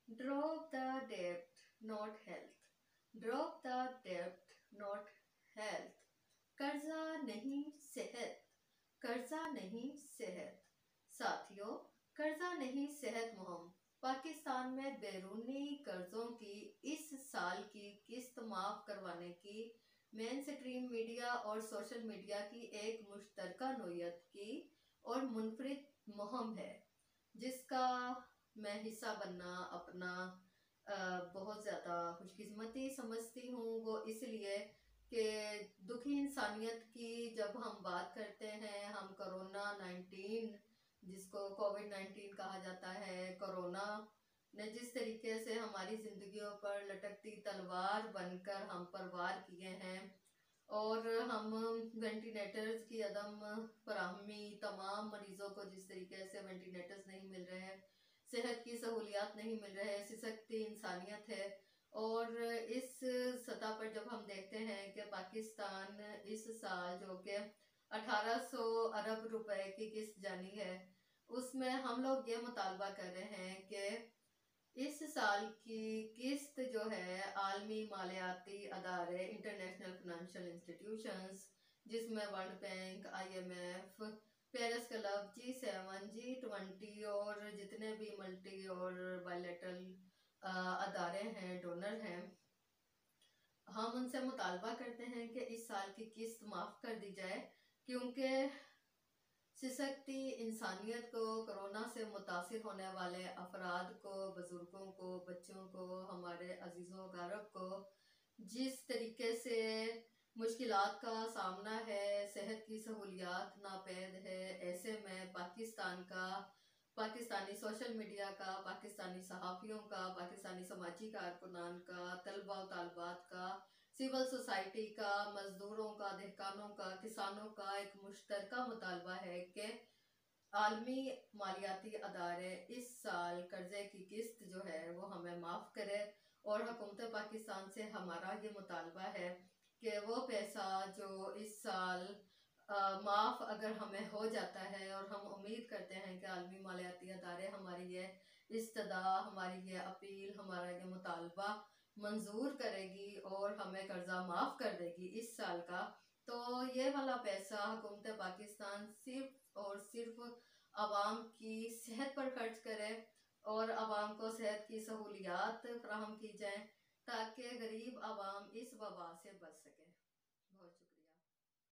Drop the debt, not health. Drop the debt, not health. कर्जा नहीं सेहत, कर्जा नहीं सेहत। साथियों, कर्जा नहीं सेहत मुहिम पाकिस्तान में बैरूनी कर्जों की इस साल की किस्त माफ करवाने की मेन स्ट्रीम मीडिया और सोशल मीडिया की एक मुश्तरका नोयत की और मुनफरिद मुहिम है, जिसका मैं हिस्सा बनना अपना बहुत ज़्यादा खुशकिस्मती समझती हूँ। वो इसलिए कि दुखी इंसानियत की जब हम बात करते हैं, हम कोरोना 19 जिसको कोविड-19 कहा जाता है, कोरोना ने जिस तरीके से हमारी ज़िंदगियों पर लटकती तलवार बनकर हम पर वार किए हैं और हम वेंटिलेटर्स की अदम फराहमी, तमाम मरीज़ों को जिस तरीके से वेंटिलेटर्स नहीं मिल रहे हैं, सेहत की सहूलियात नहीं मिल रहे हैं, सिसकती इंसानियत है। और इस सतह पर जब हम देखते हैं कि पाकिस्तान इस साल जो कि 1800 अरब रुपए की किस्त जानी है, उसमें हम लोग ये मुतालबा कर रहे हैं कि इस साल की किस्त जो है आलमी मालियाती अदारे, इंटरनेशनल फाइनेंशियल इंस्टीट्यूशंस, जिसमें world bank, IMF, Paris club, G7, G20 और जितने भी मल्टी और बायलैटरल अदारे हैं, डोनर हैं, हम उनसे मुतालबा करते हैं कि इस साल की किस्त माफ़ कर दी जाए, क्योंकि सिसकती इंसानियत को, कोरोना से मुतासिर होने वाले अफराद को, बुजुर्गों को, बच्चों को, हमारे अजीज़ों गारब को जिस तरीके से मुश्किलात का सामना है, सेहत की सहूलियात नापैद है, ऐसे में पाकिस्तान का, पाकिस्तानी सोशल मीडिया का, पाकिस्तानी सहाफ़ियों का, पाकिस्तानी समाजी कारकुनान का, तलबा व तालबात का, सिविल सोसाइटी का, मजदूरों का, दहकानों का, किसानों का एक मुश्तरका मुतालबा है कि आलमी मालियाती अदारे इस साल कर्जे की किस्त जो है वो हमें माफ़ करे। और हुकूमत पाकिस्तान से हमारा ये मुतालबा है कि वो पैसा जो इस साल माफ़ अगर हमें हो जाता है, और हम उम्मीद करते हैं कि आलमी मालियाती अदारे हमारी ये इस्तदा, हमारी ये अपील, हमारा ये मुतालबा मंजूर करेगी और हमें कर्जा माफ़ कर देगी इस साल का, तो ये वाला पैसा हुकूमत पाकिस्तान सिर्फ और सिर्फ आवाम की सेहत पर खर्च करे और आवाम को सेहत की सहूलियात फराहम की जाए, ताकि गरीब आवाम इस वबा से बच सके।